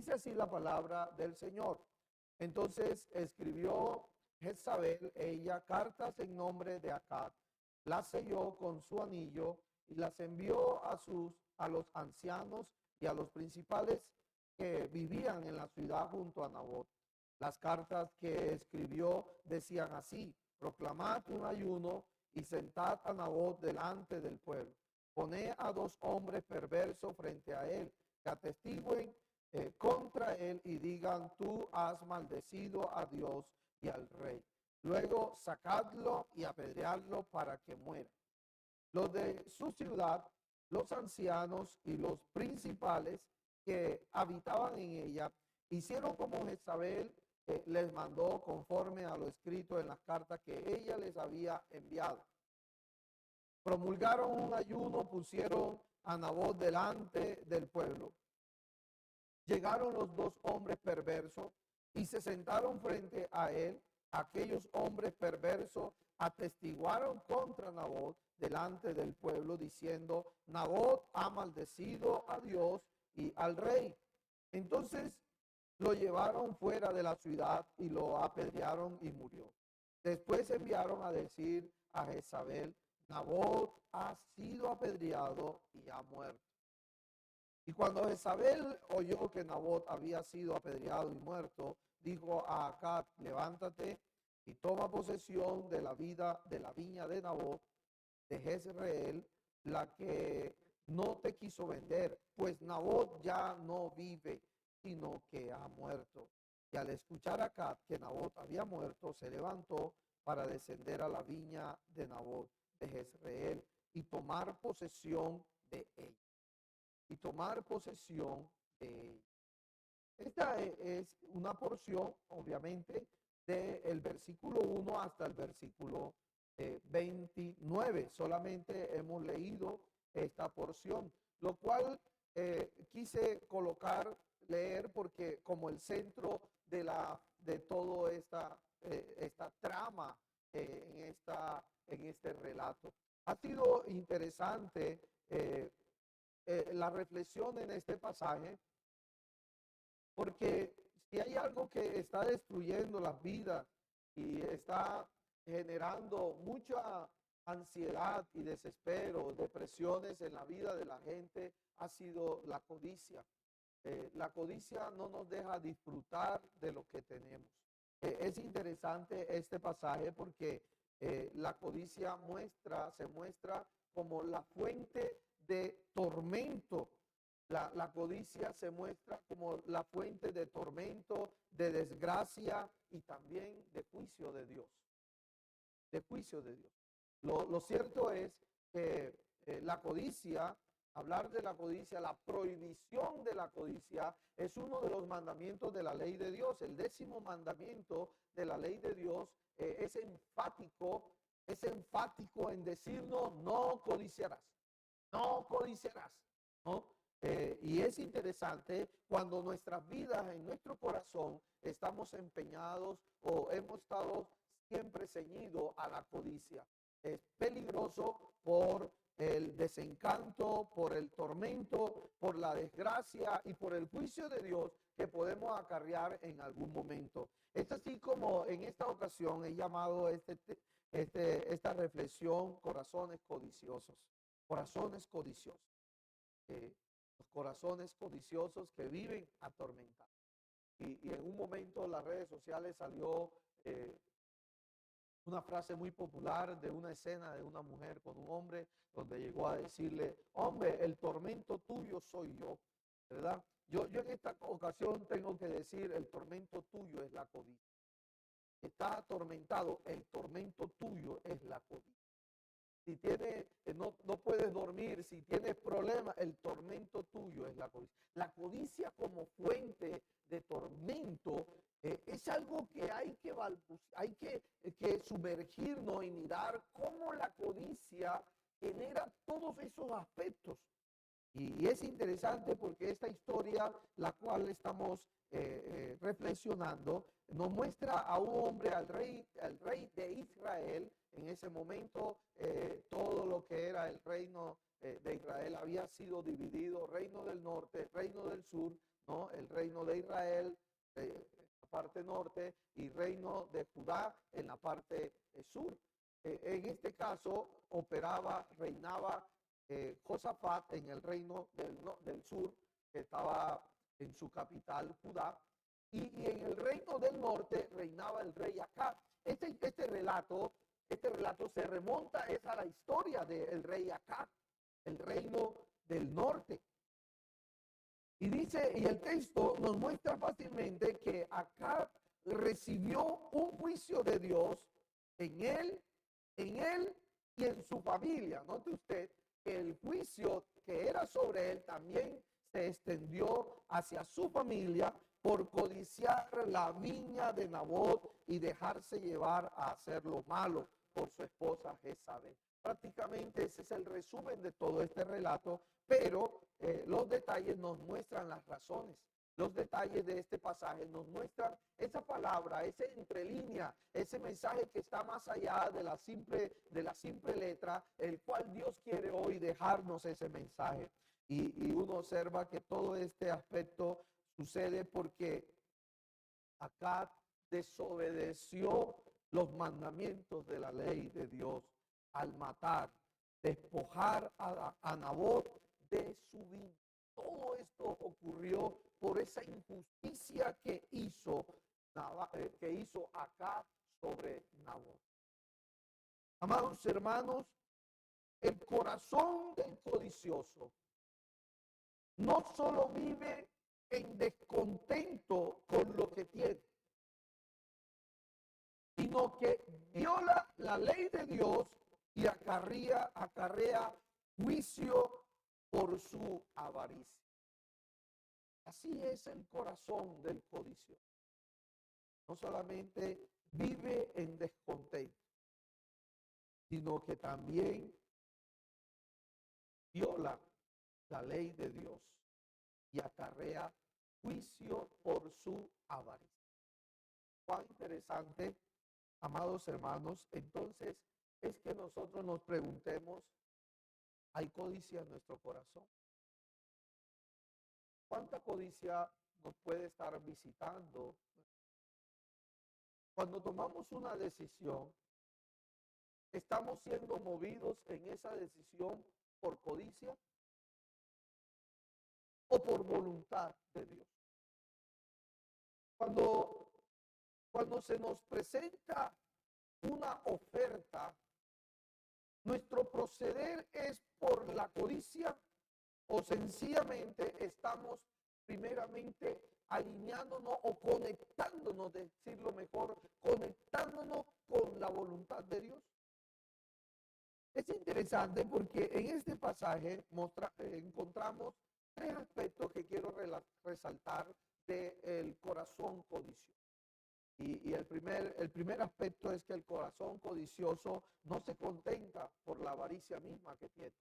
Dice así la palabra del Señor. Entonces escribió Jezabel, ella, cartas en nombre de Acab, las selló con su anillo y las envió a los ancianos y a los principales que vivían en la ciudad junto a Nabot. Las cartas que escribió decían así: proclamad un ayuno y sentad a Nabot delante del pueblo. Poned a dos hombres perversos frente a él, que atestiguen contra él y digan: tú has maldecido a Dios y al rey. Luego sacadlo y apedreadlo para que muera. Los de su ciudad, los ancianos y los principales que habitaban en ella, hicieron como Jezabel les mandó, conforme a lo escrito en las cartas que ella les había enviado. Promulgaron un ayuno, pusieron a Nabot delante del pueblo. Llegaron los dos hombres perversos y se sentaron frente a él. Aquellos hombres perversos atestiguaron contra Nabot delante del pueblo, diciendo: Nabot ha maldecido a Dios y al rey. Entonces lo llevaron fuera de la ciudad y lo apedrearon y murió. Después enviaron a decir a Jezabel: Nabot ha sido apedreado y ha muerto. Y cuando Jezabel oyó que Nabot había sido apedreado y muerto, dijo a Acab: levántate y toma posesión de la viña de Nabot de Jezreel, la que no te quiso vender, pues Nabot ya no vive, sino que ha muerto. Y al escuchar a Acab que Nabot había muerto, se levantó para descender a la viña de Nabot de Jezreel y tomar posesión de ella. Y tomar posesión de ella. Esta es una porción, obviamente, del versículo 1 hasta el versículo 29. Solamente hemos leído esta porción, lo cual quise leer porque como el centro de todo esta trama en este relato. Ha sido interesante la reflexión en este pasaje, porque si hay algo que está destruyendo las vidas y está generando mucha ansiedad y desespero, depresiones en la vida de la gente, ha sido la codicia. La codicia no nos deja disfrutar de lo que tenemos. Es interesante este pasaje porque la codicia se muestra como la fuente de tormento. La codicia se muestra como la fuente de tormento, de desgracia y también de juicio de Dios. De juicio de Dios. Lo cierto es que la codicia, hablar de la codicia, la prohibición de la codicia es uno de los mandamientos de la ley de Dios. El 10º mandamiento de la ley de Dios es enfático en decirnos: no codiciarás, no codiciarás, ¿no? Y es interesante cuando nuestras vidas, en nuestro corazón, estamos empeñados o hemos estado siempre ceñidos a la codicia. Es peligroso por el desencanto, por el tormento, por la desgracia y por el juicio de Dios que podemos acarrear en algún momento. Es así como en esta ocasión he llamado esta reflexión: corazones codiciosos. Corazones codiciosos. Los corazones codiciosos que viven atormentados. Y en un momento en las redes sociales salió una frase muy popular de una escena de una mujer con un hombre, donde llegó a decirle: hombre, el tormento tuyo soy yo, ¿verdad? Yo en esta ocasión tengo que decir: el tormento tuyo es la codicia. Está atormentado, el tormento tuyo es la codicia. Si no puedes dormir, si tienes problemas, el tormento tuyo es la codicia. La codicia como fuente de tormento es algo que hay que sumergirnos y mirar cómo la codicia genera todos esos aspectos. Y es interesante porque esta historia, la cual estamos reflexionando, nos muestra a un hombre, al rey de Israel. En ese momento, todo lo que era el reino de Israel había sido dividido: reino del norte, reino del sur, ¿no? El reino de Israel en la parte norte y reino de Judá en la parte sur. En este caso reinaba Josafat en el reino del sur, que estaba en su capital Judá, y en el reino del norte reinaba el rey Acab. Este relato se remonta a la historia del rey Acab, el reino del norte. Y dice, y el texto nos muestra fácilmente que Acab recibió un juicio de Dios en él y en su familia. Note usted que el juicio que era sobre él también se extendió hacia su familia por codiciar la viña de Nabot y dejarse llevar a hacer lo malo por su esposa Jezabel. Prácticamente ese es el resumen de todo este relato, pero los detalles nos muestran las razones. Los detalles de este pasaje nos muestran esa palabra, esa entrelínea, ese mensaje que está más allá de la simple letra, el cual Dios quiere hoy dejarnos ese mensaje. Y uno observa que todo este aspecto sucede porque Acab desobedeció los mandamientos de la ley de Dios al matar, despojar a Nabot de su vida. Todo esto ocurrió por esa injusticia que hizo Acab sobre Nabot. Amados hermanos, el corazón del codicioso no solo vive en descontento con lo que tiene, sino que viola la ley de Dios y acarrea juicio por su avaricia. Así es el corazón del codicioso. No solamente vive en descontento, sino que también viola la ley de Dios y acarrea juicio por su avaricia. Cuán interesante, amados hermanos, entonces es que nosotros nos preguntemos, ¿hay codicia en nuestro corazón? ¿Cuánta codicia nos puede estar visitando? Cuando tomamos una decisión, ¿estamos siendo movidos en esa decisión por codicia o por voluntad de Dios? Cuando se nos presenta una oferta, ¿nuestro proceder es por la codicia o sencillamente estamos primeramente alineándonos o conectándonos, decirlo mejor, conectándonos con la voluntad de Dios? Es interesante porque en este pasaje encontramos tres aspectos que quiero resaltar del corazón codicioso. Y el primer aspecto es que el corazón codicioso no se contenta por la avaricia misma que tiene.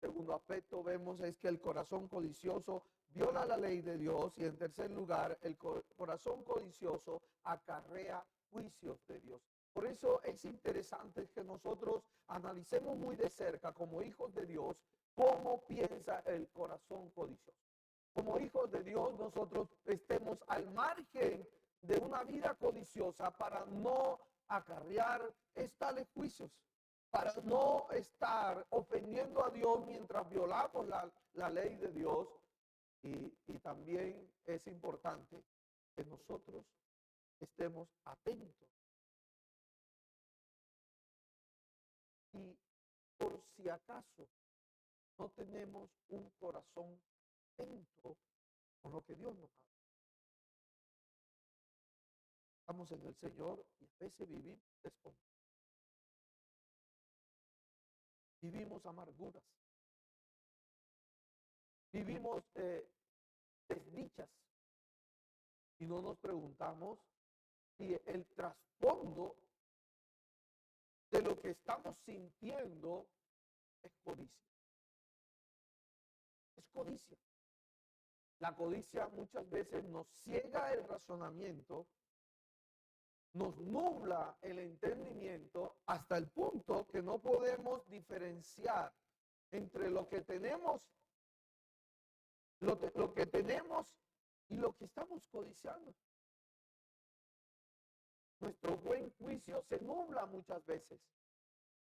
Segundo aspecto vemos es que el corazón codicioso viola la ley de Dios. Y en tercer lugar, el corazón codicioso acarrea juicios de Dios. Por eso es interesante que nosotros analicemos muy de cerca como hijos de Dios cómo piensa el corazón codicioso. Como hijos de Dios nosotros estemos al margen de una vida codiciosa para no acarrear tales juicios, para no estar ofendiendo a Dios mientras violamos la ley de Dios. Y también es importante que nosotros estemos atentos. Y por si acaso no tenemos un corazón atento con lo que Dios nos habla. Estamos en el Señor y a veces vivimos descontentos. Vivimos amarguras. Vivimos desdichas. Y no nos preguntamos si el trasfondo de lo que estamos sintiendo es codicia. Es codicia. La codicia muchas veces nos ciega el razonamiento, nos nubla el entendimiento hasta el punto que no podemos diferenciar entre lo que tenemos y lo que estamos codiciando. Nuestro buen juicio se nubla muchas veces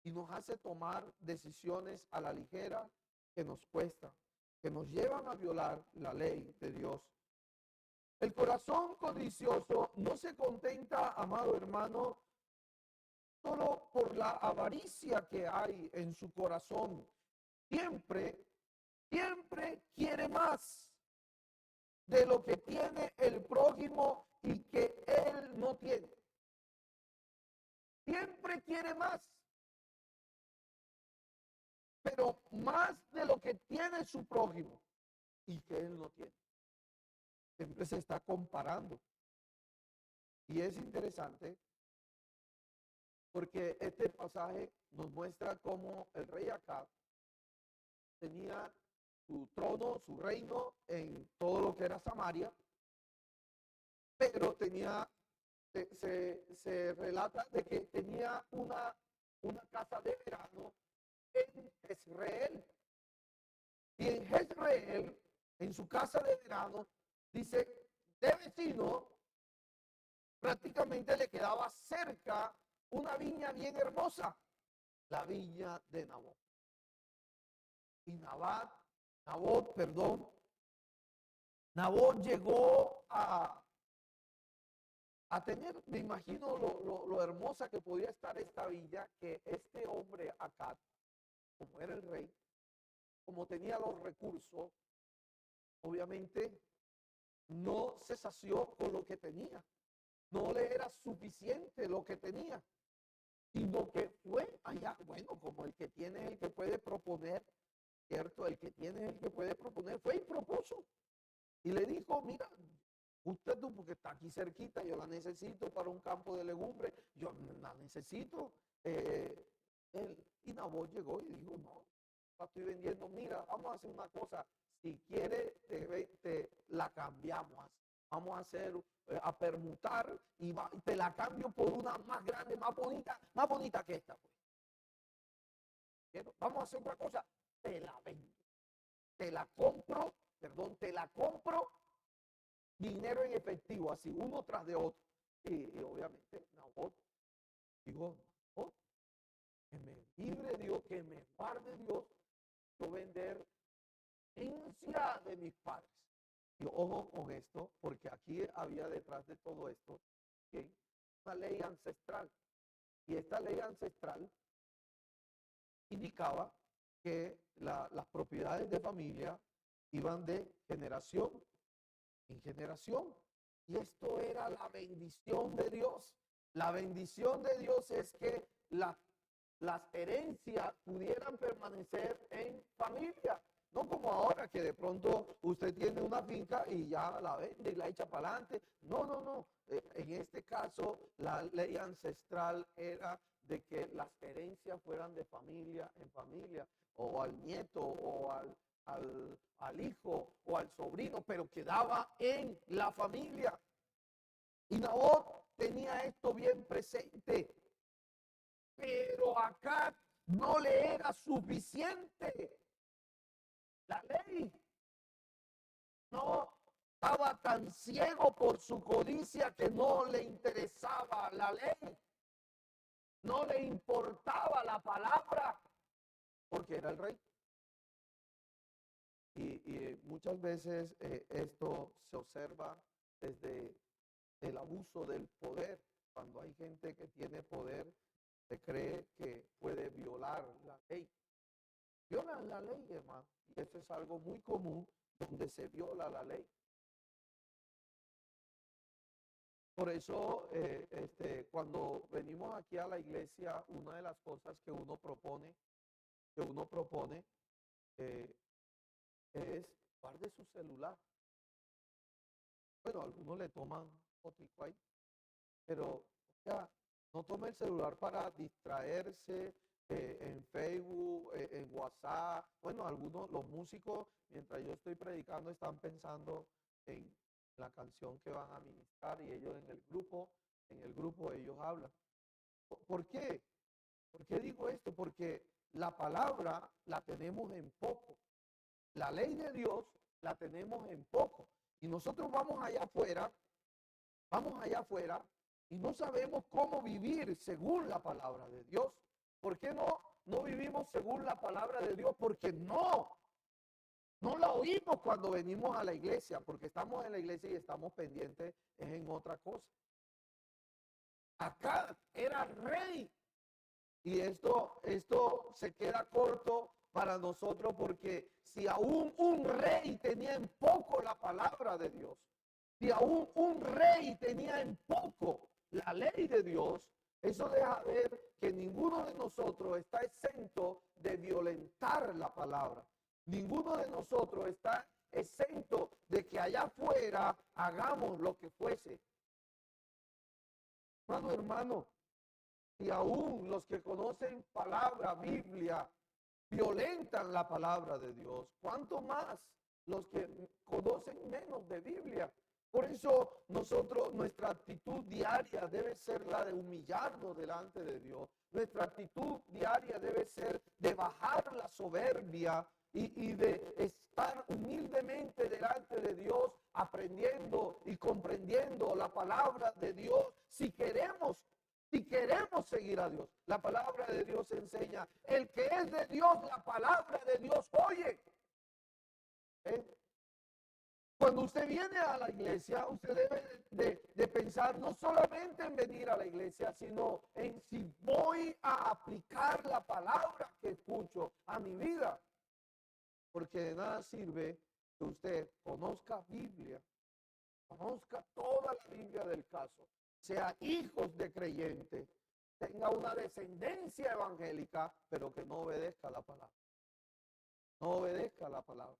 y nos hace tomar decisiones a la ligera que nos cuesta, que nos llevan a violar la ley de Dios. El corazón codicioso no se contenta, amado hermano, solo por la avaricia que hay en su corazón. Siempre, siempre quiere más de lo que tiene el prójimo y que él no tiene. Siempre quiere más, pero más de lo que tiene su prójimo y que él no tiene. Siempre se está comparando. Y es interesante porque este pasaje nos muestra cómo el rey Acab tenía su trono, su reino en todo lo que era Samaria, pero tenía, se relata de que tenía una casa de verano en Jezreel. Y en Jezreel, en su casa de verano, dice, de vecino, prácticamente le quedaba cerca una viña bien hermosa, la viña de Nabot. Y Nabot llegó a tener, me imagino lo hermosa que podía estar esta viña, que este hombre acá, como era el rey, como tenía los recursos, obviamente no se sació con lo que tenía. No le era suficiente lo que tenía, sino que fue allá, bueno, como el que tiene es el que puede proponer, ¿cierto? El que tiene es el que puede proponer, fue y propuso. Y le dijo, mira, usted tú porque está aquí cerquita, yo la necesito para un campo de legumbres, yo la necesito. Y Nabot llegó y dijo, no, la estoy vendiendo, mira, vamos a hacer una cosa, si quiere te la cambiamos, vamos a hacer, a permutar y te la cambio por una más grande, más bonita que esta. Pues. Vamos a hacer una cosa, te la vendo, te la compro, dinero en efectivo, así uno tras de otro. Y obviamente Nabot dijo, no, que me libre Dios, que me guarde Dios, yo vender herencia de mis padres. Y ojo con esto, porque aquí había detrás de todo esto una ley ancestral. Y esta ley ancestral indicaba que las propiedades de familia iban de generación en generación. Y esto era la bendición de Dios. La bendición de Dios es que las herencias pudieran permanecer en familia. No como ahora que de pronto usted tiene una finca y ya la vende y la echa para adelante. No, no, no. En este caso, la ley ancestral era de que las herencias fueran de familia en familia, o al nieto, o al hijo, o al sobrino, pero quedaba en la familia. Y Nabot tenía esto bien presente. Pero acá no le era suficiente. La ley no estaba tan ciego por su codicia que no le interesaba la ley. No le importaba la palabra, porque era el rey. Y muchas veces esto se observa desde el abuso del poder. Cuando hay gente que tiene poder, se cree que puede violar la ley. Violan la ley, hermano. Y eso es algo muy común donde se viola la ley. Por eso, cuando venimos aquí a la iglesia, una de las cosas que uno propone es guarde su celular. Bueno, algunos le toman fotico ahí, pero o sea, no tome el celular para distraerse en Facebook, en WhatsApp. Bueno, algunos, los músicos, mientras yo estoy predicando, están pensando en la canción que van a ministrar y ellos en el grupo ellos hablan. ¿Por qué? ¿Por qué digo esto? Porque la palabra la tenemos en poco. La ley de Dios la tenemos en poco. Y nosotros vamos allá afuera y no sabemos cómo vivir según la palabra de Dios. ¿Por qué no vivimos según la palabra de Dios? Porque no la oímos cuando venimos a la iglesia, porque estamos en la iglesia y estamos pendientes en otra cosa. Acá era rey. Y esto se queda corto para nosotros, porque si aún un rey tenía en poco la palabra de Dios, si aún un rey tenía en poco la ley de Dios, eso deja ver que ninguno de nosotros está exento de violentar la palabra. Ninguno de nosotros está exento de que allá afuera hagamos lo que fuese. Hermano, y aún los que conocen palabra, Biblia, violentan la palabra de Dios, ¿cuánto más los que conocen menos de Biblia? Por eso nuestra actitud diaria debe ser la de humillarnos delante de Dios. Nuestra actitud diaria debe ser de bajar la soberbia y de estar humildemente delante de Dios, aprendiendo y comprendiendo la palabra de Dios. Si queremos seguir a Dios, la palabra de Dios enseña, el que es de Dios, la palabra de Dios oye. Cuando usted viene a la iglesia, usted debe de pensar no solamente en venir a la iglesia, sino en si voy a aplicar la palabra que escucho a mi vida. Porque de nada sirve que usted conozca Biblia, conozca toda la Biblia del caso, sea hijos de creyentes, tenga una descendencia evangélica, pero que no obedezca la palabra. No obedezca la palabra.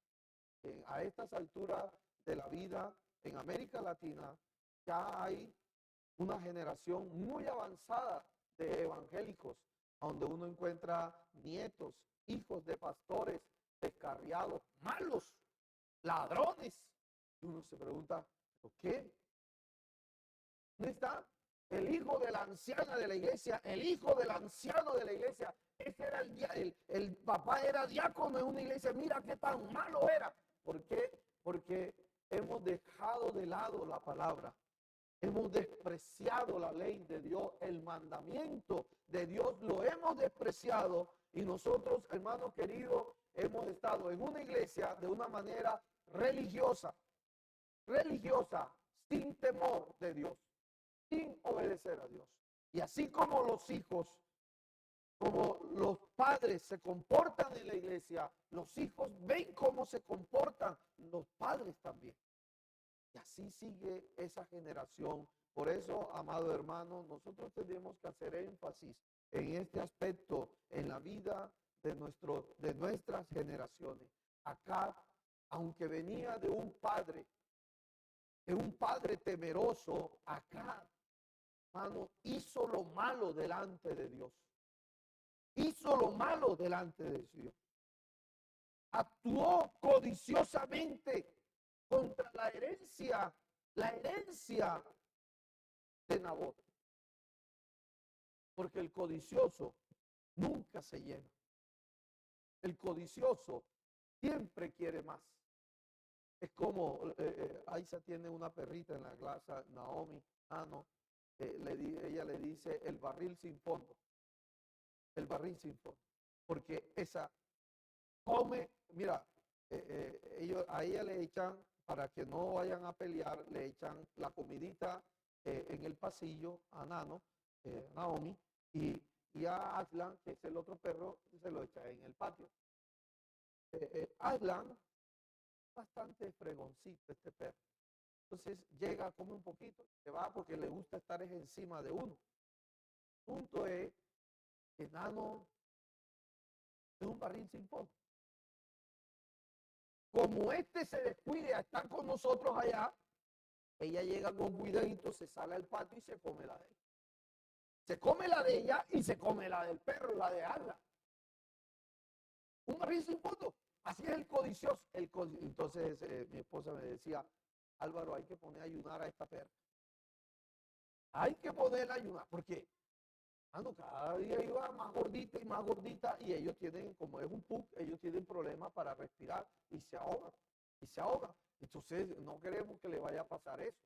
A estas alturas de la vida en América Latina ya hay una generación muy avanzada de evangélicos, donde uno encuentra nietos, hijos de pastores, descarriados, malos, ladrones. Y uno se pregunta, ¿por qué? ¿Dónde está el hijo de la anciana de la iglesia? El hijo del anciano de la iglesia. Ese era el papá era diácono en una iglesia. Mira qué tan malo era. ¿Por qué? Porque hemos dejado de lado la palabra. Hemos despreciado la ley de Dios, el mandamiento de Dios lo hemos despreciado, y nosotros, hermanos queridos, hemos estado en una iglesia de una manera religiosa, sin temor de Dios, sin obedecer a Dios. Y así como los hijos, como los padres se comportan en la iglesia, los hijos ven cómo se comportan los padres también. Y así sigue esa generación. Por eso, amado hermano, nosotros tenemos que hacer énfasis en este aspecto en la vida de nuestras generaciones. Acá, aunque venía de un padre temeroso, acá, hermano, hizo lo malo delante de Dios. Hizo lo malo delante de Dios. Actuó codiciosamente contra la herencia de Nabot. Porque el codicioso nunca se llena. El codicioso siempre quiere más. Es como Aisa tiene una perrita en la casa, Naomi, ella le dice el barril sin fondo. El barril sin fondo. Porque esa come, mira, a ella le echan, para que no vayan a pelear, le echan la comidita en el pasillo a Naomi, y a Aslan, que es el otro perro, se lo echa en el patio. Aslan, bastante fregoncito este perro. Entonces llega, come un poquito, se va porque le gusta estar encima de uno. El punto es que Nano es un barril sin fondo. Como este se descuide a estar con nosotros allá, ella llega con cuidadito, se sale al patio y se come la de ella. Se come la de ella y se come la del perro, la de Ala. Un barril sin fondo. Así es el codicioso. Entonces mi esposa me decía, Álvaro, hay que poner a ayunar a esta perra. Hay que ponerla a ayunar, porque cada día iba más gordita, y ellos tienen, como es un pug, ellos tienen problemas para respirar y se ahogan. y se ahoga. Entonces no queremos que le vaya a pasar eso.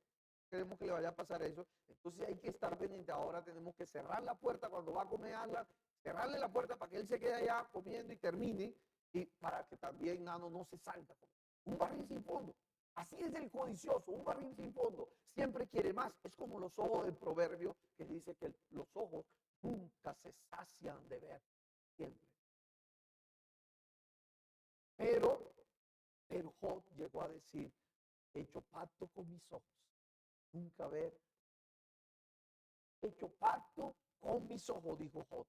Queremos que le vaya a pasar eso. Entonces hay que estar pendiente. Ahora tenemos que cerrar la puerta cuando va a comer algo, cerrarle la puerta para que él se quede allá comiendo y termine, y para que también Nano no se salga. Un barril sin fondo. Así es el codicioso, un barril sin fondo. Siempre quiere más. Es como los ojos del proverbio que dice que los ojos nunca se sacian de ver. Siempre. Pero Job llegó a decir, he hecho pacto con mis ojos. Nunca ver. He hecho pacto con mis ojos, dijo Job.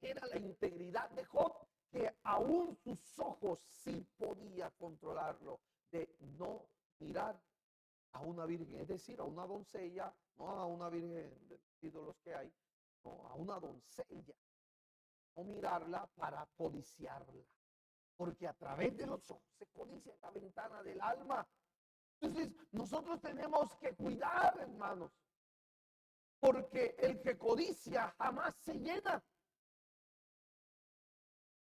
Era la integridad de Job, que aún sus ojos sí podía controlarlo, de no mirar a una virgen, es decir, a una doncella, no a una virgen de los ídolos que hay, no, a una doncella, no mirarla para codiciarla, porque a través de los ojos se codicia esta ventana del alma. Entonces, nosotros tenemos que cuidar, hermanos, porque el que codicia jamás se llena.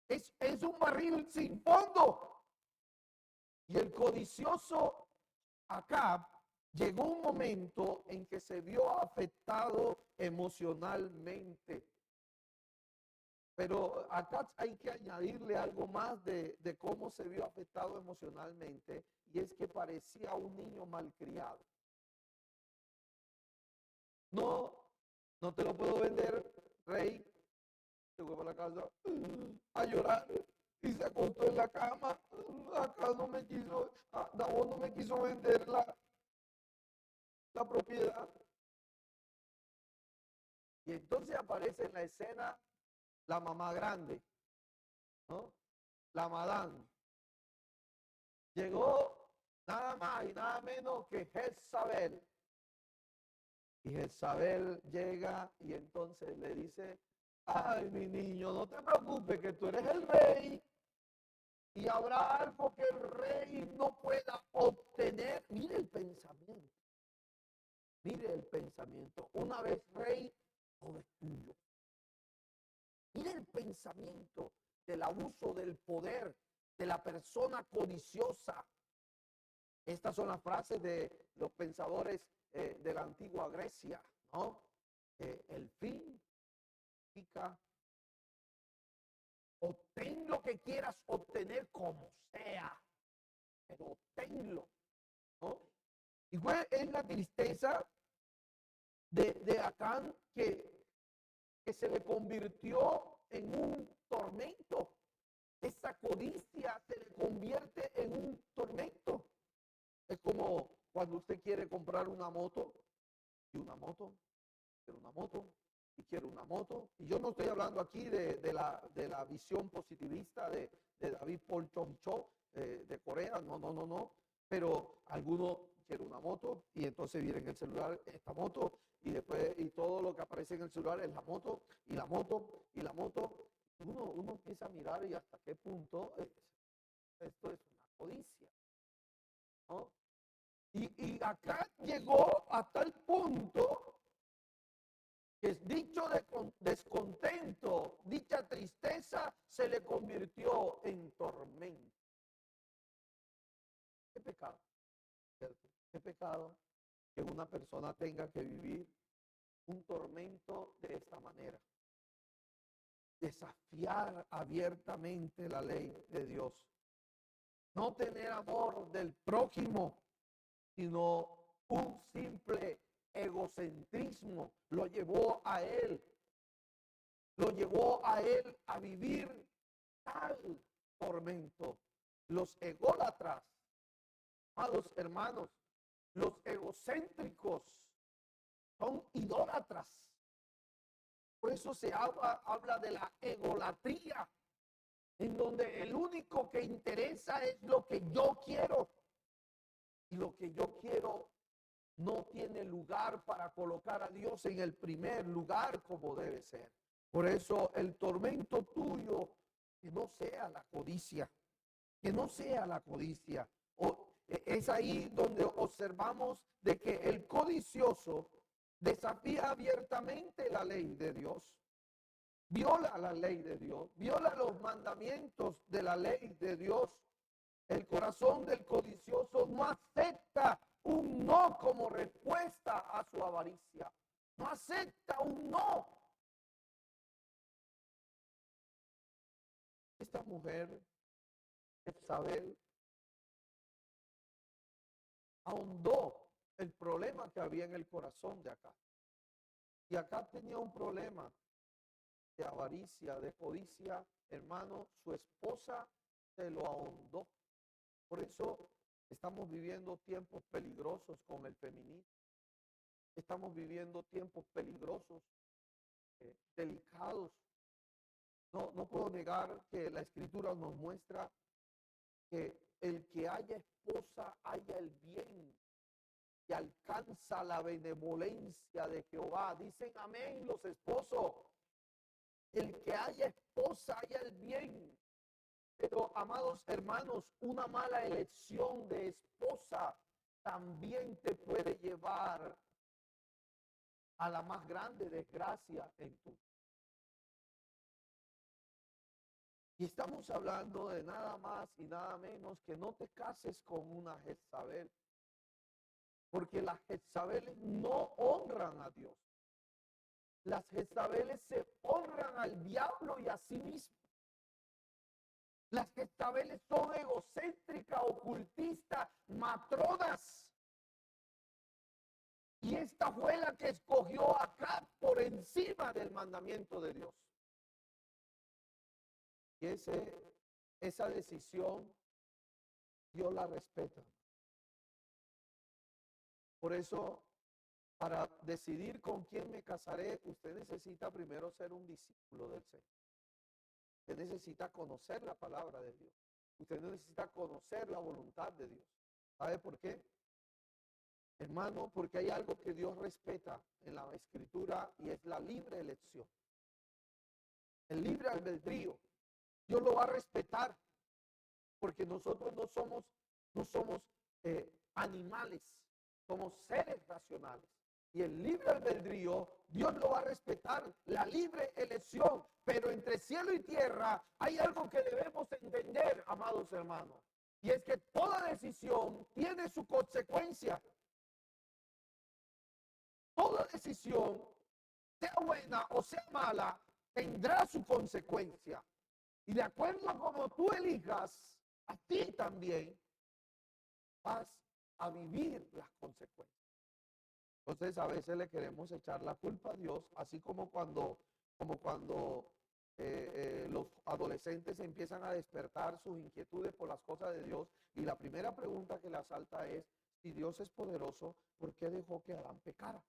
Es un barril sin fondo. Y el codicioso Acab llegó un momento en que se vio afectado emocionalmente. Pero acá hay que añadirle algo más de cómo se vio afectado emocionalmente, y es que parecía un niño malcriado. No te lo puedo vender, rey. Se fue para la casa a llorar y se acostó en la cama. Acá no me quiso, Nabot no me quiso vender la propiedad. Y entonces aparece en la escena la mamá grande, ¿no? La madame. Llegó nada más y nada menos que Jezabel. Y Jezabel llega y entonces le dice, ay, mi niño, no te preocupes, que tú eres el rey y habrá algo que el rey no pueda obtener. Mire el pensamiento. Mire el pensamiento. Una vez rey, todo es tuyo. Mire el pensamiento del abuso del poder, de la persona codiciosa. Estas son las frases de los pensadores de la antigua Grecia, ¿no? El fin significa obtén lo que quieras obtener como sea, pero obténlo, ¿no? Y es la tristeza de Acán que se le convirtió en un tormento. Esa codicia se le convierte en un tormento. Es como cuando usted quiere comprar una moto, y una moto, quiere una moto, y quiere una moto. Y yo no estoy hablando aquí de la visión positivista de David Paul Cho de Corea, no. Pero alguno quiere una moto y entonces viene en el celular esta moto, y después y todo lo que aparece en el celular es la moto y la moto y la moto. Uno empieza a mirar y hasta qué punto esto es una codicia, ¿no? Y acá llegó a tal punto que dicho descontento, dicha tristeza se le convirtió en tormento. ¿Qué pecado? ¿Cierto? ¿Qué pecado que una persona tenga que vivir un tormento de esta manera? Desafiar abiertamente la ley de Dios. No tener amor del prójimo, sino un simple egocentrismo lo llevó a él a vivir tal tormento. Los ególatras, amados hermanos, los egocéntricos son idólatras. Por eso se habla de la egolatría, en donde el único que interesa es lo que yo quiero. Y lo que yo quiero no tiene lugar para colocar a Dios en el primer lugar como debe ser. Por eso el tormento tuyo, que no sea la codicia, que no sea la codicia. Es ahí donde observamos de que el codicioso desafía abiertamente la ley de Dios, viola la ley de Dios, viola los mandamientos de la ley de Dios, El corazón del codicioso no acepta un no como respuesta a su avaricia. No acepta un no. Esta mujer, Jezabel, ahondó el problema que había en el corazón de Acab. Y Acab tenía un problema de avaricia, de codicia. Hermano, su esposa se lo ahondó. Por eso estamos viviendo tiempos peligrosos con el feminismo. Estamos viviendo tiempos peligrosos, delicados. No puedo negar que la escritura nos muestra que el que haya esposa haya el bien y alcanza la benevolencia de Jehová. Dicen amén los esposos. El que haya esposa haya el bien. Pero, amados hermanos, una mala elección de esposa también te puede llevar a la más grande desgracia en tu vida. Y estamos hablando de nada más y nada menos que no te cases con una Jezabel, porque las Jezabeles no honran a Dios. Las Jezabeles se honran al diablo y a sí mismo. Las Jezabeles son egocéntricas, ocultistas, matronas. Y esta fue la que escogió acá por encima del mandamiento de Dios. Y esa decisión Dios la respeta. Por eso, para decidir con quién me casaré, usted necesita primero ser un discípulo del Señor. Usted necesita conocer la palabra de Dios. Usted necesita conocer la voluntad de Dios. ¿Sabe por qué? Hermano, porque hay algo que Dios respeta en la Escritura y es la libre elección. El libre albedrío. Dios lo va a respetar porque nosotros no somos animales, somos seres racionales. Y el libre albedrío, Dios lo va a respetar, la libre elección. Pero entre cielo y tierra hay algo que debemos entender, amados hermanos. Y es que toda decisión tiene su consecuencia. Toda decisión, sea buena o sea mala, tendrá su consecuencia. Y de acuerdo a como tú elijas, a ti también vas a vivir las consecuencias. Entonces a veces le queremos echar la culpa a Dios, así como cuando los adolescentes empiezan a despertar sus inquietudes por las cosas de Dios. Y la primera pregunta que le asalta es, si Dios es poderoso, ¿por qué dejó que Adán pecara?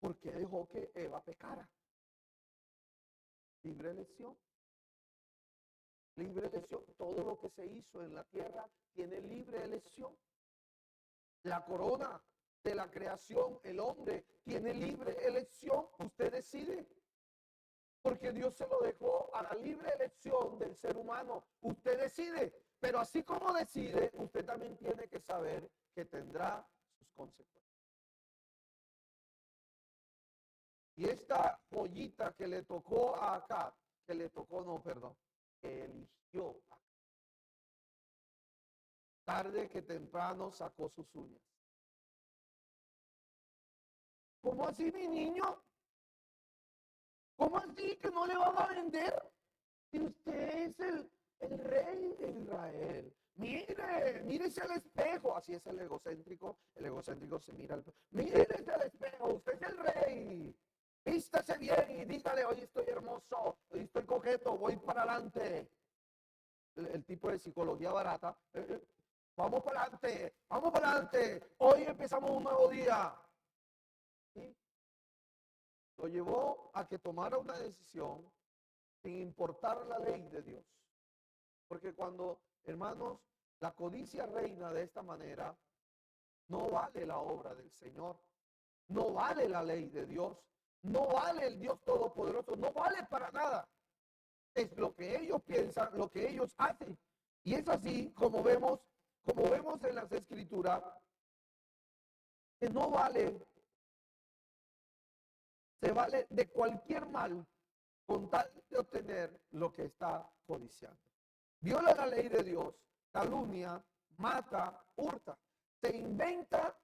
¿Por qué dejó que Eva pecara? Libre elección. Libre elección. Todo lo que se hizo en la tierra tiene libre elección. La corona de la creación, el hombre, tiene libre elección. Usted decide. Porque Dios se lo dejó a la libre elección del ser humano. Usted decide. Pero así como decide, usted también tiene que saber que tendrá sus consecuencias. Y esta joyita que le tocó a Acab, que eligió a Acab. Tarde que temprano sacó sus uñas. ¿Cómo así, mi niño? ¿Cómo así que no le van a vender? Si usted es el rey de Israel. Mírese al espejo. Así es el egocéntrico. El egocéntrico se mira al espejo. Mírese al espejo. Usted es el rey. Vístase bien y dígale, hoy estoy hermoso, hoy estoy coqueto, voy para adelante. El tipo de psicología barata. Vamos para adelante, vamos para adelante. Hoy empezamos un nuevo día. ¿Sí? Lo llevó a que tomara una decisión sin importar la ley de Dios. Porque cuando, hermanos, la codicia reina de esta manera, no vale la obra del Señor, no vale la ley de Dios, no vale el Dios Todopoderoso, no vale para nada. Es lo que ellos piensan, lo que ellos hacen. Y es así como vemos en las Escrituras, que no vale, se vale de cualquier mal con tal de obtener lo que está codiciando. Viola la ley de Dios, calumnia, mata, hurta. Se inventa,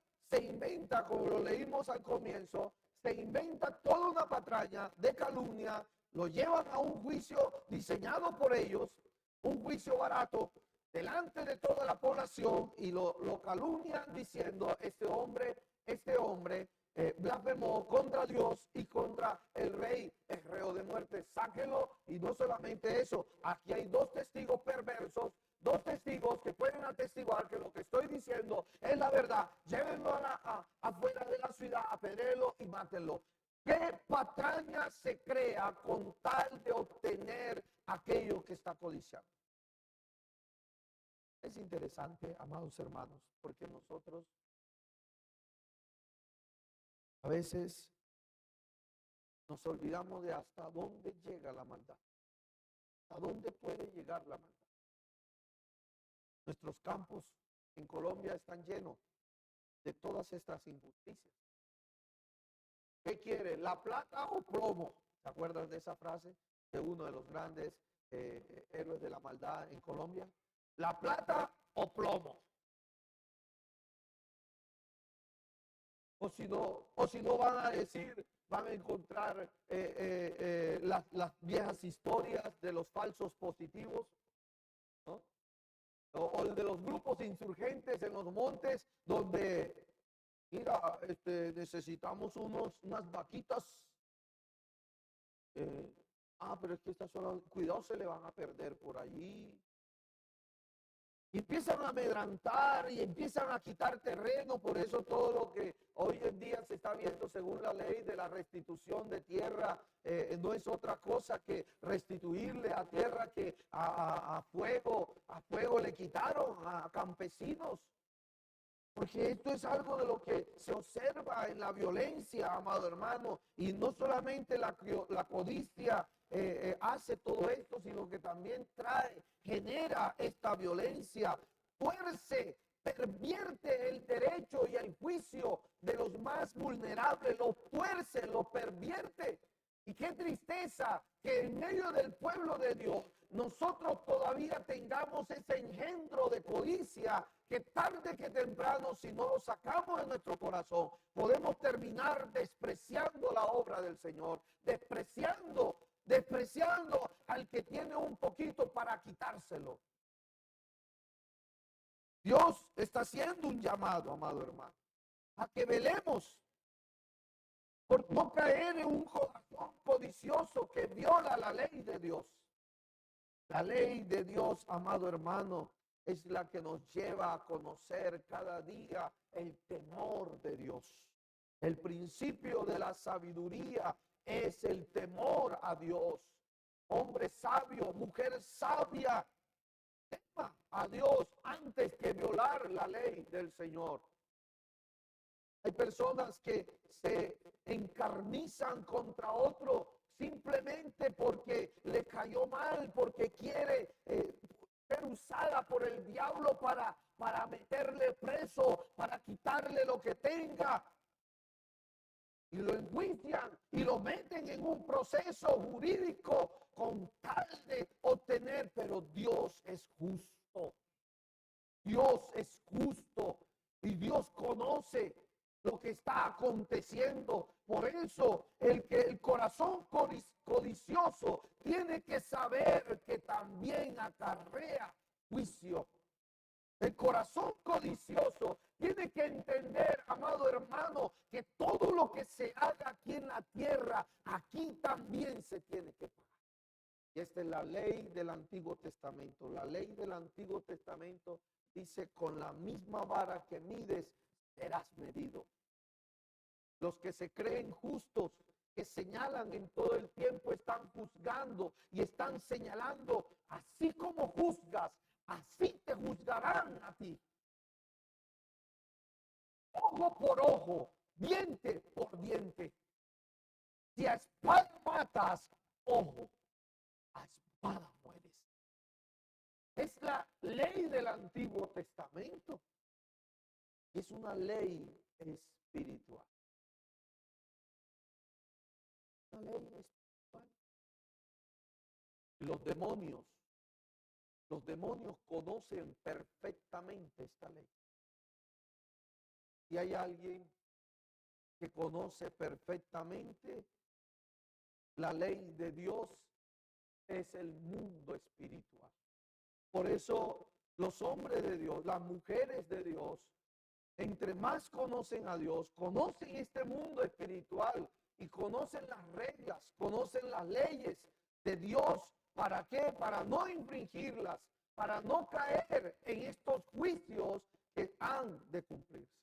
como lo leímos al comienzo, se inventa toda una patraña de calumnia, lo llevan a un juicio diseñado por ellos, un juicio barato, delante de toda la población y lo calumnian diciendo, este hombre blasfemó contra Dios y contra el rey, es reo de muerte, sáquenlo. Y no solamente eso, aquí hay dos testigos perversos, dos testigos que pueden atestiguar que lo que estoy diciendo es la verdad, llévenlo afuera de la ciudad, apedréenlo y mátenlo. ¿Qué patraña se crea con tal de obtener aquello que está codiciando? Es interesante, amados hermanos, porque nosotros a veces nos olvidamos de hasta dónde llega la maldad, a dónde puede llegar la maldad. Nuestros campos en Colombia están llenos de todas estas injusticias. ¿Qué quiere? ¿La plata o plomo? ¿Se acuerdan de esa frase de uno de los grandes héroes de la maldad en Colombia? ¿La plata o plomo? O si no van a decir, van a encontrar las viejas historias de los falsos positivos, ¿no? O de los grupos insurgentes en los montes donde, mira, necesitamos unas vaquitas. Pero es que estas son, cuidado, se le van a perder por allí. Y empiezan a amedrantar y empiezan a quitar terreno. Por eso todo lo que hoy en día se está viendo según la ley de la restitución de tierra no es otra cosa que restituirle a tierra que a fuego le quitaron a campesinos. Porque esto es algo de lo que se observa en la violencia, amado hermano, y no solamente la codicia hace todo esto, sino que también genera esta violencia, tuerce, pervierte el derecho y el juicio de los más vulnerables, lo tuerce, lo pervierte. Y qué tristeza que en medio del pueblo de Dios nosotros todavía tengamos ese engendro de codicia que tarde que temprano, si no lo sacamos de nuestro corazón, podemos terminar despreciando la obra del Señor, despreciando al que tiene un poquito para quitárselo. Dios está haciendo un llamado, amado hermano, a que velemos por no caer en un corazón codicioso que viola la ley de Dios. La ley de Dios, amado hermano, es la que nos lleva a conocer cada día el temor de Dios. El principio de la sabiduría es el temor a Dios. Hombre sabio, mujer sabia, tema a Dios antes que violar la ley del Señor. Hay personas que se encarnizan contra otro simplemente porque le cayó mal, porque quiere ser usada por el diablo para meterle preso, para quitarle lo que tenga. Y lo enjuician y lo meten en un proceso jurídico con tal de obtener, pero Dios es justo. Dios es justo y Dios conoce lo que está aconteciendo. Por eso el corazón codicioso tiene que saber que también acarrea juicio. El corazón codicioso tiene que entender, amado hermano, que todo lo que se haga aquí en la tierra, aquí también se tiene que pagar. Y esta es la ley del Antiguo Testamento. La ley del Antiguo Testamento dice, con la misma vara que mides, serás medido. Los que se creen justos, que señalan en todo el tiempo, están juzgando y están señalando, así como juzgas, así te juzgarán a ti. Ojo por ojo, diente por diente. Si a espada matas, ojo, a espada mueres. Es la ley del Antiguo Testamento. Es una ley espiritual. Una ley espiritual. Los demonios Los demonios conocen perfectamente esta ley. Si hay alguien que conoce perfectamente la ley de Dios, es el mundo espiritual. Por eso los hombres de Dios, las mujeres de Dios, entre más conocen a Dios, conocen este mundo espiritual y conocen las reglas, conocen las leyes de Dios. ¿Para qué? Para no infringirlas, para no caer en estos juicios que han de cumplirse.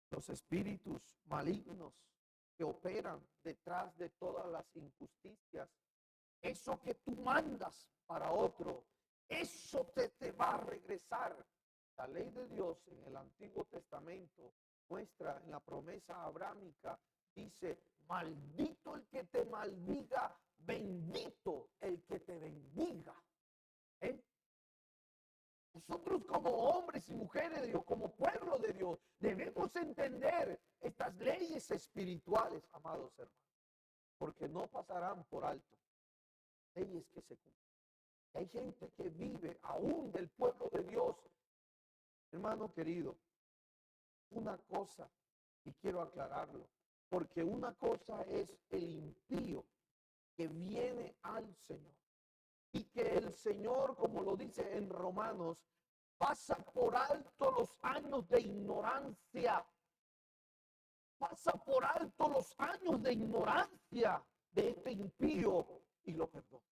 Los espíritus malignos que operan detrás de todas las injusticias, eso que tú mandas para otro, eso te va a regresar. La ley de Dios en el Antiguo Testamento muestra en la promesa abrámica, dice, maldito el que te maldiga, bendito el que te bendiga. ¿Eh? Nosotros como hombres y mujeres de Dios, como pueblo de Dios, debemos entender estas leyes espirituales, amados hermanos, porque no pasarán por alto. Leyes que se cumplen. Hay gente que vive aún del pueblo de Dios. Hermano querido, una cosa, y quiero aclararlo, porque una cosa es el impío que viene al Señor y que el Señor, como lo dice en Romanos, pasa por alto los años de ignorancia, pasa por alto los años de ignorancia de este impío y lo perdona.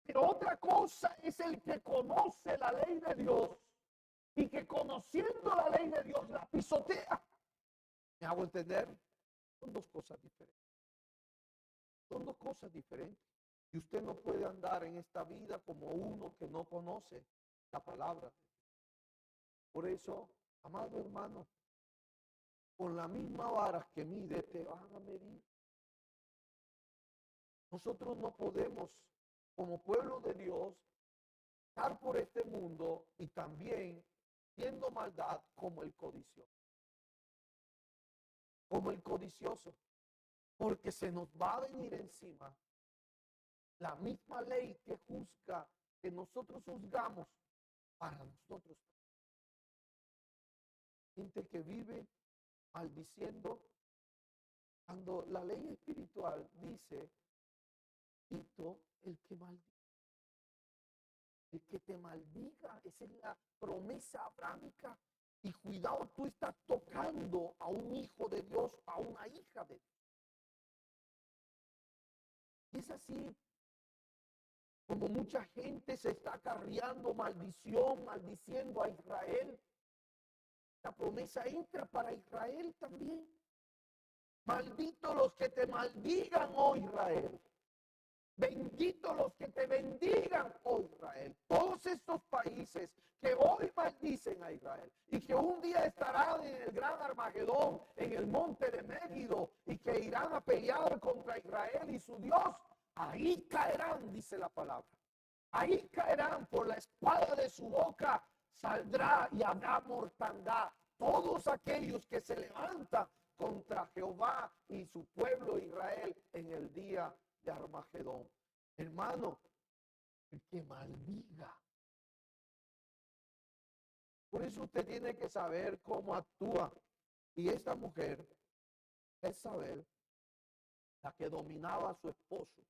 Pero otra cosa es el que conoce la ley de Dios y que conociendo la ley de Dios la pisotea. ¿Me hago entender? Son dos cosas diferentes. Son dos cosas diferentes. Y usted no puede andar en esta vida como uno que no conoce la palabra. Por eso, amado hermano, con la misma vara que mide, te van a medir. Nosotros no podemos, como pueblo de Dios, estar por este mundo y también siendo maldad como el codicioso. Como el codicioso. Porque se nos va a venir encima la misma ley que juzga, que nosotros juzgamos para nosotros. Gente que vive maldiciendo, cuando la ley espiritual dice, quito el que maldiga. El que te maldiga, esa es la promesa abrámica. Y cuidado, tú estás tocando a un hijo de Dios, a una hija de Dios. Y es así como mucha gente se está acarreando maldición, maldiciendo a Israel. La promesa entra para Israel también. Malditos los que te maldigan, oh Israel. Benditos los que te bendigan, oh Israel. Todos estos países que hoy maldicen a Israel y que un día estarán en el gran Armagedón, en el monte de Megiddo, y que irán a pelear contra Israel y su Dios, ahí caerán, dice la palabra. Ahí caerán, por la espada de su boca saldrá y habrá mortandad. Todos aquellos que se levantan contra Jehová y su pueblo Israel en el día de Armagedón. Hermano, el que maldiga. Por eso usted tiene que saber cómo actúa. Y esta mujer, Jezabel, la que dominaba a su esposo.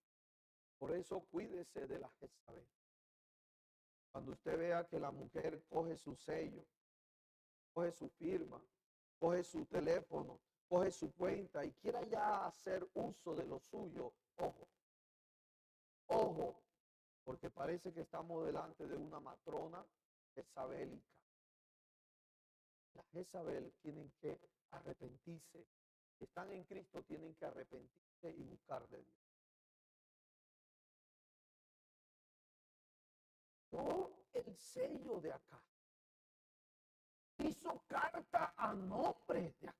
Por eso cuídese de la Jezabel. Cuando usted vea que la mujer coge su sello, coge su firma, coge su teléfono, coge su cuenta y quiera ya hacer uso de lo suyo, ojo, ojo, porque parece que estamos delante de una matrona jezabélica. Las Jezabel tienen que arrepentirse. Si están en Cristo, tienen que arrepentirse y buscar de Dios. No el sello de acá. Hizo carta a nombre de acá.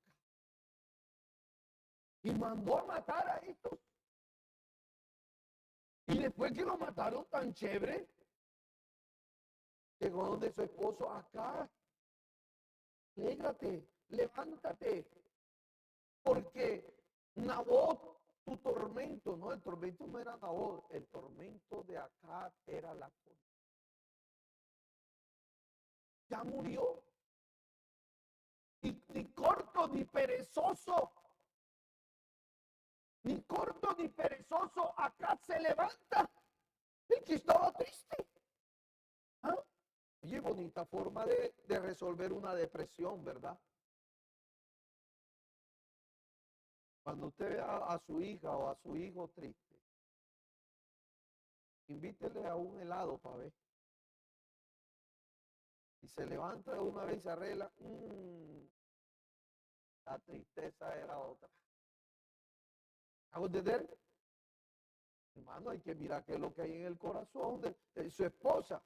Y mandó a matar a estos. Y después que lo mataron tan chévere, llegó donde su esposo, acá, alégrate, levántate, porque Nabot tu tormento, no, el tormento no era Nabot, el tormento de Acab era la codicia. Ya murió, ni corto ni perezoso, ni corto ni perezoso, Acab se levanta, el que estaba triste. ¿Ah? Oye, bonita forma de resolver una depresión, ¿verdad? Cuando usted ve a su hija o a su hijo triste, invítele a un helado para ver. Y se levanta de una vez y se arregla. La tristeza era otra. ¿Hago entender? Hermano, hay que mirar qué es lo que hay en el corazón de su esposa.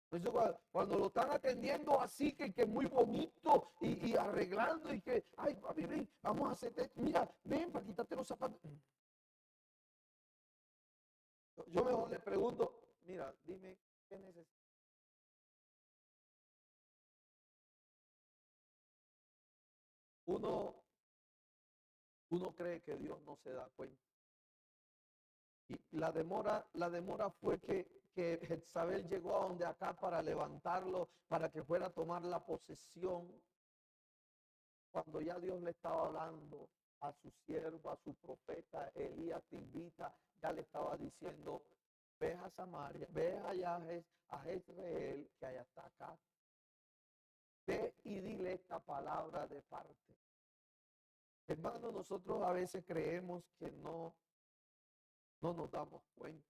Entonces, cuando lo están atendiendo así, que muy bonito y arreglando y que, ay, papi, ven, vamos a hacerte, mira, ven para quitarte los zapatos. Yo mejor le pregunto, mira, dime, ¿qué necesitas? Uno, uno cree que Dios no se da cuenta. Y la demora fue que Jezabel llegó a donde acá para levantarlo, para que fuera a tomar la posesión, cuando ya Dios le estaba hablando a su siervo, a su profeta Elías Tisbita, ya le estaba diciendo, ve a Samaria, ve allá a Jezreel, que allá está acá. Ve y dile esta palabra de parte. Hermano, nosotros a veces creemos que no nos damos cuenta,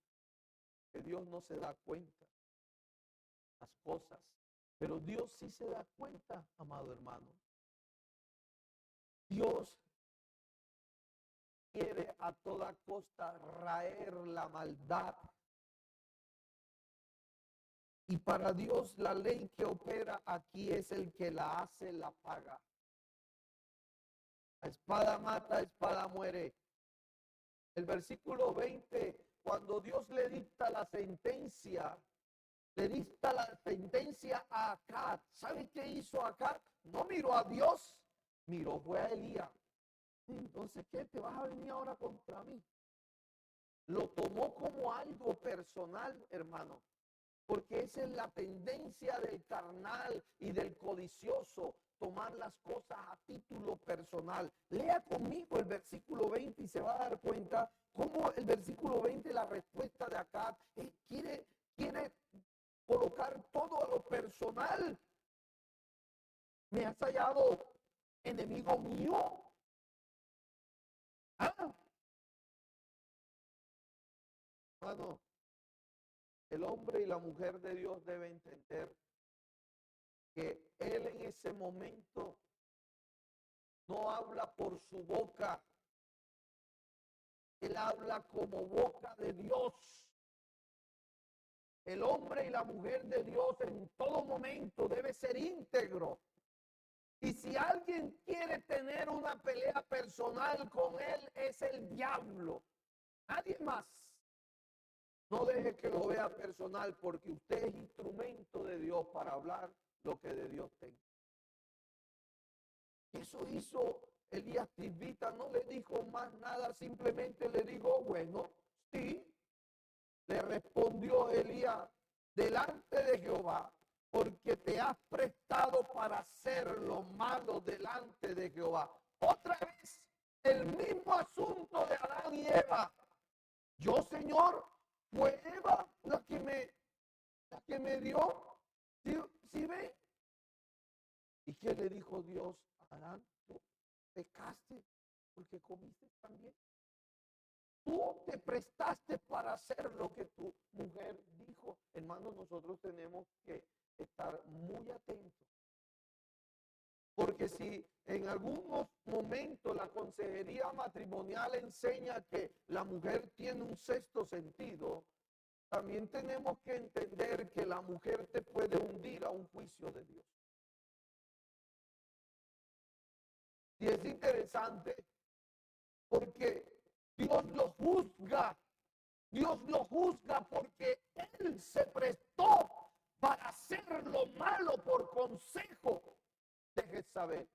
que Dios no se da cuenta de las cosas, pero Dios sí se da cuenta, amado hermano. Dios quiere a toda costa raer la maldad. Y para Dios la ley que opera aquí es el que la hace, la paga. La espada mata, espada muere. El versículo 20, cuando Dios le dicta la sentencia a Acab. ¿Sabe qué hizo Acab? No miró a Dios, miró fue a Elías. Entonces, ¿qué? ¿Te vas a venir ahora contra mí? Lo tomó como algo personal, hermano, porque esa es la tendencia del carnal y del codicioso, tomar las cosas a título personal. Lea conmigo el versículo 20 y se va a dar cuenta cómo el versículo 20, la respuesta de Acab, quiere colocar todo a lo personal. Me has hallado enemigo mío. Ah, hermano, el hombre y la mujer de Dios deben entender que él en ese momento no habla por su boca, él habla como boca de Dios. El hombre y la mujer de Dios en todo momento debe ser íntegro. Y si alguien quiere tener una pelea personal con él, es el diablo, nadie más. No deje que lo vea personal, porque usted es instrumento de Dios para hablar lo que de Dios tenga. Eso hizo Elías Tisbita, no le dijo más nada, simplemente le dijo, bueno, sí. Le respondió Elías, delante de Jehová, porque te has prestado para hacer lo malo delante de Jehová. Otra vez, el mismo asunto de Adán y Eva. Yo, Señor, fue Eva la que me dio. ¿Sí ve? ¿Y qué le dijo Dios? Adán, tú pecaste porque comiste también. Tú te prestaste para hacer lo que tu mujer dijo. Hermanos, nosotros tenemos que estar muy atentos. Porque si en algunos momentos la consejería matrimonial enseña que la mujer tiene un sexto sentido, también tenemos que entender que la mujer te puede hundir a un juicio de Dios. Y es interesante porque Dios lo juzga. Dios lo juzga porque él se prestó para hacer lo malo por consejo de Jezabel.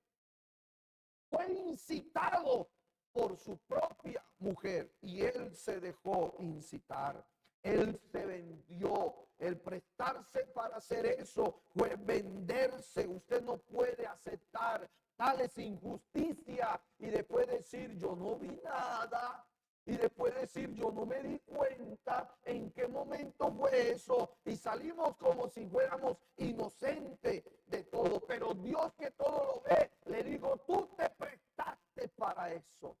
Fue incitado por su propia mujer y él se dejó incitar. Él se vendió. El prestarse para hacer eso fue venderse. Usted no puede aceptar tales injusticias y después decir yo no vi nada. Y después decir yo no me di cuenta en qué momento fue eso. Y salimos como si fuéramos inocentes de todo. Pero Dios que todo lo ve, le digo, tú te prestaste para eso.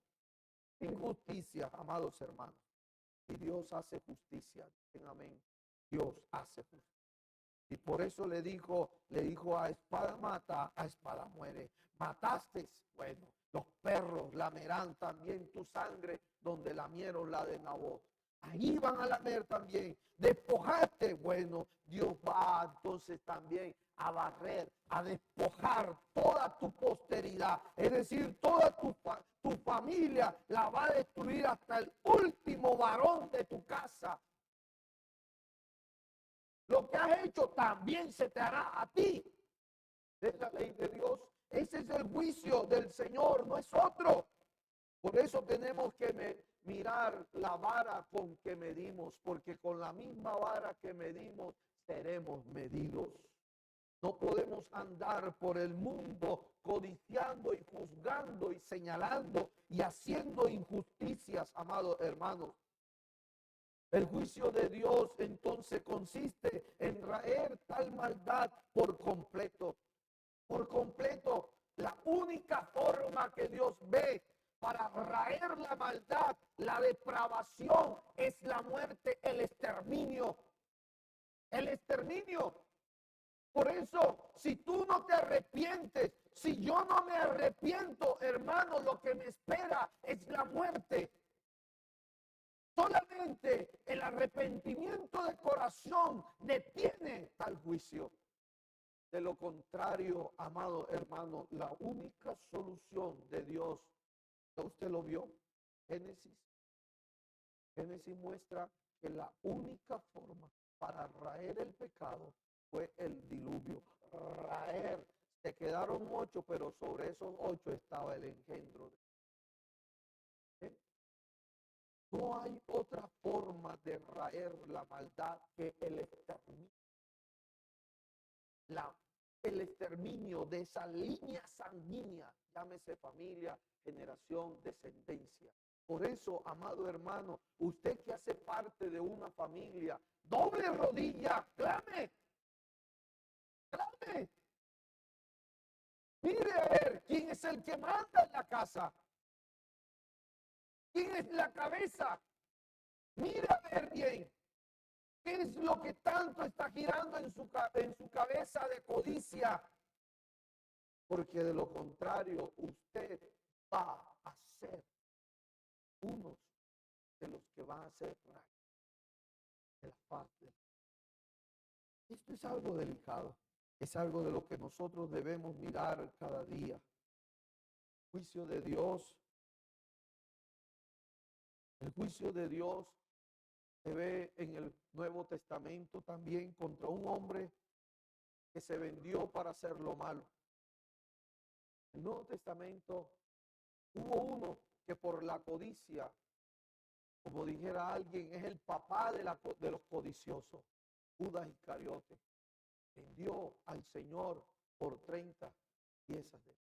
Injusticia, amados hermanos. Y Dios hace justicia. Amén. Dios hace justicia. Y por eso le dijo a espada mata, a espada muere. Mataste, bueno, los perros lamerán también tu sangre donde lamieron la de Nabot. Allí van a lamer también. Despojaste, bueno, Dios va entonces también a barrer, a despojar toda tu posteridad. Es decir, toda tu familia la va a destruir hasta el último varón de tu casa. Lo que has hecho también se te hará a ti. Es la ley de Dios. Ese es el juicio del Señor, no es otro. Por eso tenemos que mirar la vara con que medimos, porque con la misma vara que medimos seremos medidos. No podemos andar por el mundo codiciando y juzgando y señalando y haciendo injusticias, amados hermanos. El juicio de Dios entonces consiste en raer tal maldad por completo. Por completo. La única forma que Dios ve para raer la maldad, la depravación, es la muerte, el exterminio. El exterminio. Por eso, si tú no te arrepientes, si yo no me arrepiento, hermano, lo que me espera es la muerte. Solamente el arrepentimiento de corazón detiene tal juicio. De lo contrario, amado hermano, la única solución de Dios, usted lo vio, Génesis muestra que la única forma para raer el pecado fue el diluvio. Raer, se quedaron 8, pero sobre esos 8 estaba el engendro. No hay otra forma de raer la maldad que el exterminio. El exterminio de esa línea sanguínea, llámese familia, generación, descendencia. Por eso, amado hermano, usted que hace parte de una familia, doble rodilla, clame, clame. Mire a ver quién es el que manda en la casa. ¿Quién es la cabeza? Mire a ver bien. ¿Qué es lo que tanto está girando en su cabeza de codicia? Porque de lo contrario, usted va a ser uno de los que van a ser de la paz. Esto es algo delicado. Es algo de lo que nosotros debemos mirar cada día. Juicio de Dios. El juicio de Dios se ve en el Nuevo Testamento también contra un hombre que se vendió para hacer lo malo. En el Nuevo Testamento hubo uno que por la codicia, como dijera alguien, es el papá de los codiciosos, Judas Iscariote, vendió al Señor por 30 piezas de oro.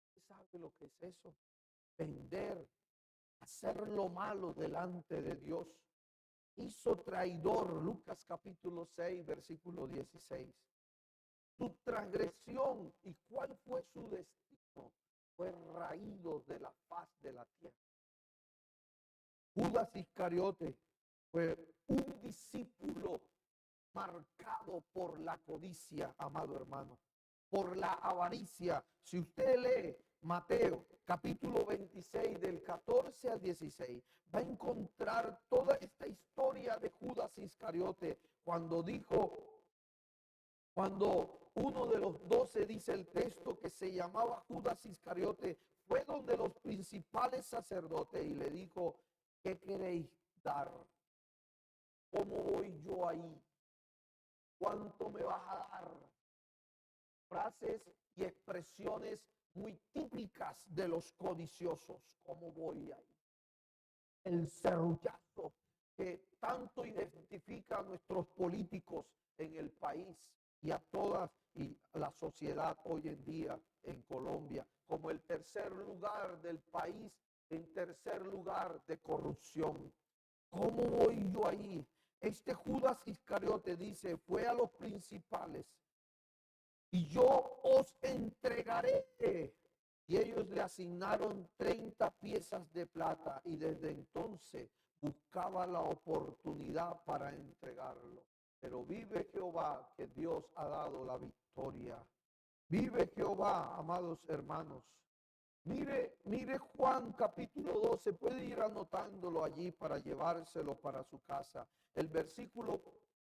¿Usted sabe lo que es eso? Vender, hacer lo malo delante de Dios. Hizo traidor, Lucas capítulo 6, versículo 16. Su transgresión, ¿y cuál fue su destino? Fue raído de la faz de la tierra. Judas Iscariote fue un discípulo marcado por la codicia, amado hermano, por la avaricia. Si usted lee Mateo capítulo 26 del 14 al 16, va a encontrar toda esta historia de Judas Iscariote cuando uno de los 12, dice el texto, que se llamaba Judas Iscariote, fue donde los principales sacerdotes y le dijo, ¿qué queréis dar? ¿Cómo voy yo ahí? ¿Cuánto me vas a dar? Frases y expresiones muy típicas de los codiciosos. ¿Cómo voy ahí? El serruchazo que tanto identifica a nuestros políticos en el país y a todas y a la sociedad hoy en día en Colombia, como el tercer lugar del país, en tercer lugar de corrupción. ¿Cómo voy yo ahí? Este Judas Iscariote dice, fue a los principales y yo os entregaré. Y ellos le asignaron 30 piezas de plata y desde entonces buscaba la oportunidad para entregarlo. Pero vive Jehová, que Dios ha dado la victoria. Vive Jehová, amados hermanos. Mire Juan capítulo 12, puede ir anotándolo allí para llevárselo para su casa. El versículo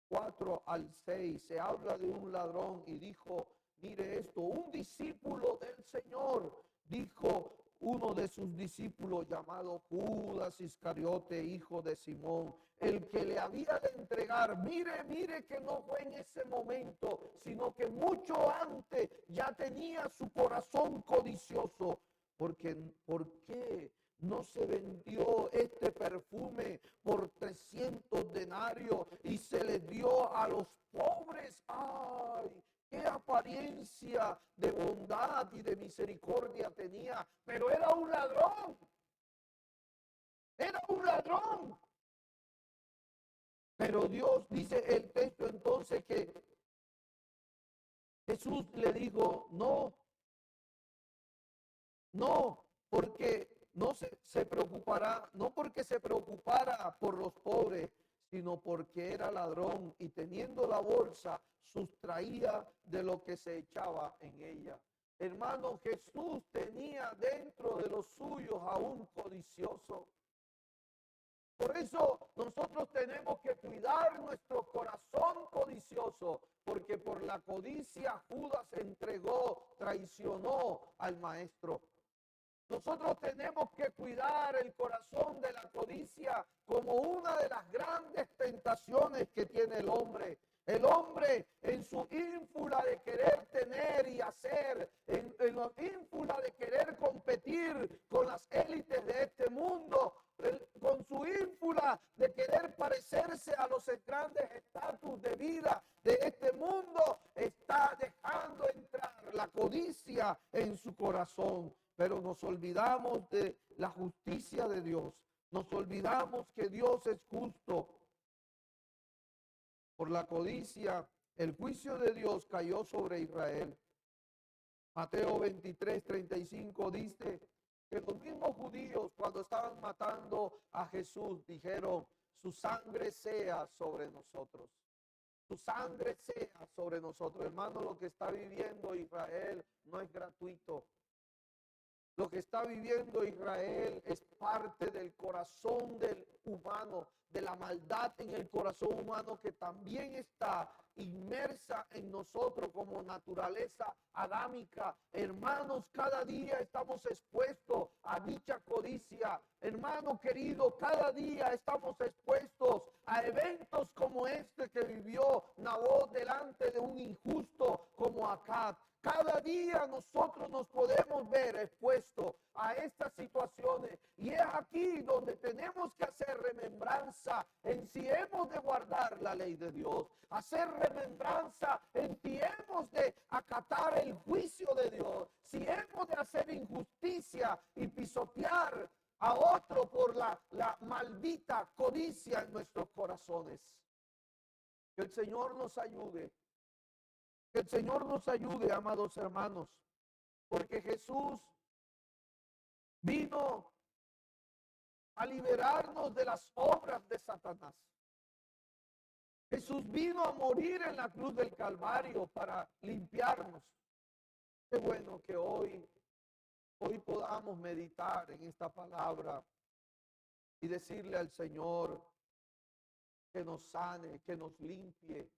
4 al 6 se habla de un ladrón y dijo, mire esto, un discípulo del Señor, dijo uno de sus discípulos llamado Judas Iscariote, hijo de Simón, el que le había de entregar. Mire que no fue en ese momento, sino que mucho antes ya tenía su corazón codicioso. Porque, ¿por qué no se vendió este perfume por 300 denarios y se le dio a los pobres? ¡Ay! ¡Qué apariencia de bondad y de misericordia tenía! Pero era un ladrón. Era un ladrón. Pero Dios, dice el texto entonces, que Jesús le dijo, no, porque no se preocupará, no porque se preocupara por los pobres, sino porque era ladrón y teniendo la bolsa sustraía de lo que se echaba en ella. Hermano, Jesús tenía dentro de los suyos a un codicioso. Por eso nosotros tenemos que cuidar nuestro corazón codicioso, porque por la codicia Judas entregó, traicionó al maestro. Nosotros tenemos que cuidar el corazón de la codicia como una de las grandes tentaciones que tiene el hombre. El hombre en su ínfula de querer tener y hacer, en la ínfula de querer competir con las élites de este mundo, con su ínfula de querer parecerse a los grandes estatus de vida de este mundo, está dejando entrar la codicia en su corazón. Pero nos olvidamos de la justicia de Dios. Nos olvidamos que Dios es justo. Por la codicia, el juicio de Dios cayó sobre Israel. Mateo 23:35 dice que los mismos judíos, cuando estaban matando a Jesús, dijeron, su sangre sea sobre nosotros. Su sangre sea sobre nosotros. Hermano, lo que está viviendo Israel no es gratuito. Lo que está viviendo Israel es parte del corazón del humano, de la maldad en el corazón humano que también está inmersa en nosotros como naturaleza adámica. Hermanos, cada día estamos expuestos a dicha codicia. Hermano querido, cada día estamos expuestos a eventos como este que vivió Nabot delante de un injusto como Acab. Cada día nosotros nos podemos ver expuestos a estas situaciones y es aquí donde tenemos que hacer remembranza en si hemos de guardar la ley de Dios, hacer remembranza en si hemos de acatar el juicio de Dios, si hemos de hacer injusticia y pisotear a otro por la maldita codicia en nuestros corazones. Que el Señor nos ayude. Que el Señor nos ayude, amados hermanos, porque Jesús vino a liberarnos de las obras de Satanás. Jesús vino a morir en la cruz del Calvario para limpiarnos. Qué bueno que hoy podamos meditar en esta palabra y decirle al Señor que nos sane, que nos limpie.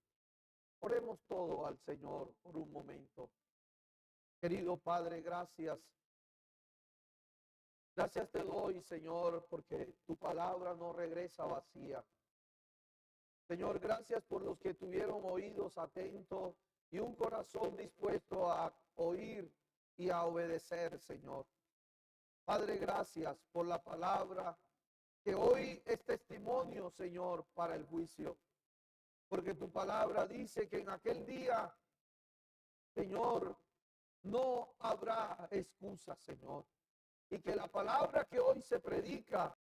Oremos todo al Señor por un momento. Querido Padre, gracias. Gracias te doy, Señor, porque tu palabra no regresa vacía. Señor, gracias por los que tuvieron oídos atentos y un corazón dispuesto a oír y a obedecer, Señor. Padre, gracias por la palabra que hoy es testimonio, Señor, para el juicio. Porque tu palabra dice que en aquel día, Señor, no habrá excusa, Señor. Y que la palabra que hoy se predica